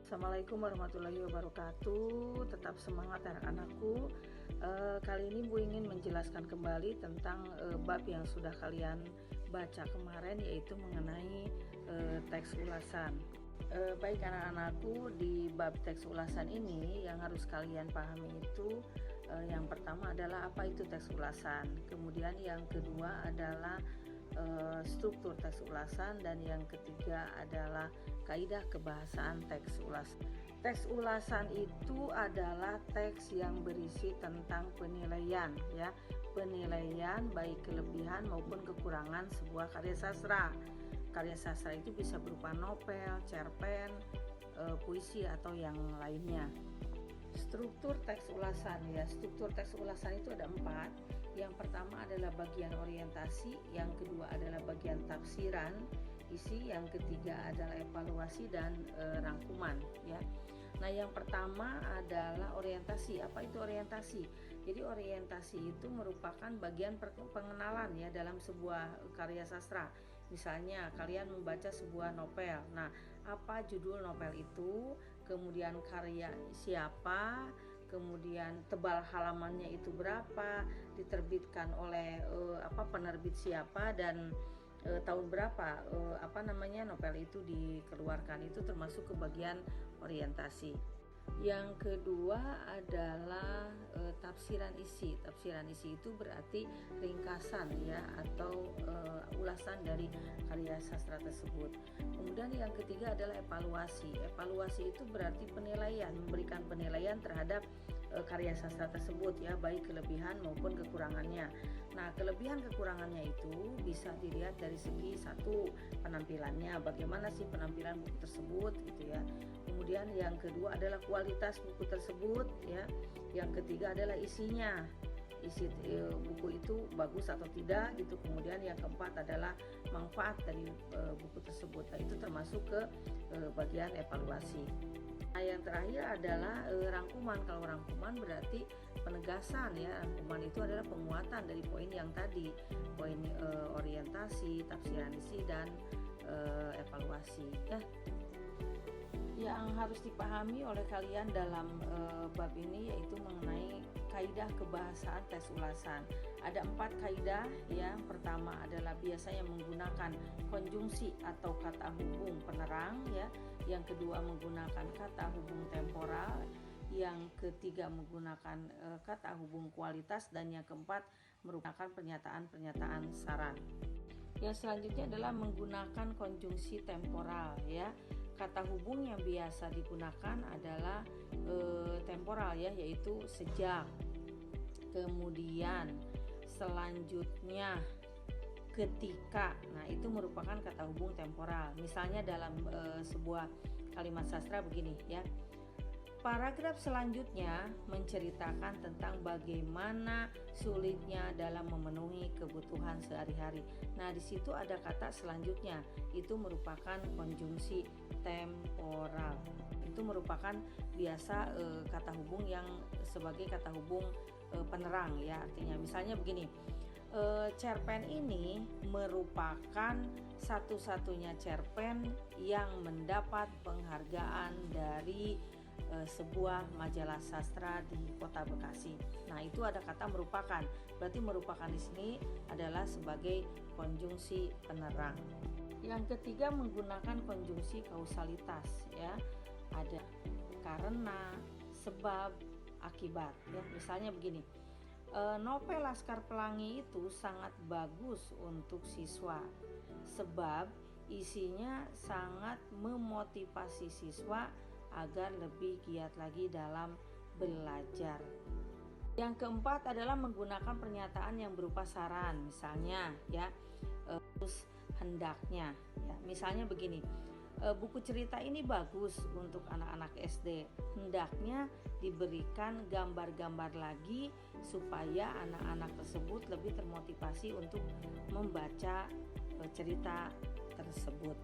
Assalamualaikum warahmatullahi wabarakatuh. Tetap semangat anak-anakku. Kali ini Bu ingin menjelaskan kembali tentang bab yang sudah kalian baca kemarin, yaitu mengenai teks ulasan. Baik anak-anakku, di bab teks ulasan ini yang harus kalian pahami itu yang pertama adalah apa itu teks ulasan. Kemudian yang kedua adalah struktur teks ulasan, dan yang ketiga adalah kaidah kebahasaan teks ulasan. Teks ulasan itu adalah teks yang berisi tentang penilaian, ya, penilaian baik kelebihan maupun kekurangan sebuah karya sastra. Karya sastra itu bisa berupa novel, cerpen, puisi atau yang lainnya. Struktur teks ulasan, ya, struktur teks ulasan itu ada 4. Yang pertama adalah bagian orientasi, yang kedua adalah bagian tafsiran isi, yang ketiga adalah evaluasi dan rangkuman, ya. Nah, yang pertama adalah orientasi. Apa itu orientasi? Jadi orientasi itu merupakan bagian pengenalan, ya, dalam sebuah karya sastra. Misalnya kalian membaca sebuah novel. Nah, apa judul novel itu? Kemudian karya siapa? Kemudian tebal halamannya itu berapa, diterbitkan oleh penerbit siapa, dan tahun berapa novel itu dikeluarkan. Itu termasuk ke bagian orientasi. Yang kedua adalah tafsiran isi. Tafsiran isi itu berarti ringkasan, ya, atau ulasan dari karya sastra tersebut. Kemudian yang ketiga adalah evaluasi. Evaluasi itu berarti penilaian, memberikan penilaian terhadap karya sastra tersebut, ya, baik kelebihan maupun kekurangannya. Nah, kelebihan kekurangannya itu bisa dilihat dari segi satu, penampilannya, bagaimana sih penampilan buku tersebut, gitu ya. Kemudian yang kedua adalah kualitas buku tersebut, ya. Yang ketiga adalah isinya, isi buku itu bagus atau tidak, gitu. Kemudian yang keempat adalah manfaat dari buku tersebut. Nah, itu termasuk ke bagian evaluasi. Nah, yang terakhir adalah rangkuman. Kalau rangkuman berarti penegasan, ya. Rangkuman itu adalah penguatan dari poin yang tadi, poin orientasi, tafsiran isi, dan evaluasi, ya. Yang harus dipahami oleh kalian dalam bab ini yaitu mengenai kaidah kebahasaan teks ulasan. Ada 4 kaidah. Yang pertama adalah biasanya menggunakan konjungsi atau kata hubung penerang, ya. Yang kedua menggunakan kata hubung temporal. Yang ketiga menggunakan kata hubung kualitas, dan yang keempat merupakan pernyataan-pernyataan saran. Yang selanjutnya adalah menggunakan konjungsi temporal, ya. Kata hubung yang biasa digunakan adalah temporal, ya, yaitu sejak, kemudian, selanjutnya, ketika. Nah, itu merupakan kata hubung temporal. Misalnya dalam sebuah kalimat sastra begini, ya. Paragraf selanjutnya menceritakan tentang bagaimana sulitnya dalam memenuhi kebutuhan sehari-hari. Nah, di situ ada kata selanjutnya, itu merupakan konjungsi temporal. Itu merupakan biasa kata hubung yang sebagai kata hubung penerang, ya. Artinya misalnya begini, cerpen ini merupakan satu-satunya cerpen yang mendapat penghargaan dari sebuah majalah sastra di Kota Bekasi. Nah, itu ada kata merupakan. Berarti merupakan di sini adalah sebagai konjungsi penerang. Yang ketiga menggunakan konjungsi kausalitas, ya. Ada karena, sebab, akibat, ya. Misalnya begini. Novel Laskar Pelangi itu sangat bagus untuk siswa sebab isinya sangat memotivasi siswa agar lebih giat lagi dalam belajar. Yang keempat adalah menggunakan pernyataan yang berupa saran. Misalnya, ya, terus hendaknya, ya. Misalnya begini, buku cerita ini bagus untuk anak-anak SD. Hendaknya diberikan gambar-gambar lagi supaya anak-anak tersebut lebih termotivasi untuk membaca cerita tersebut.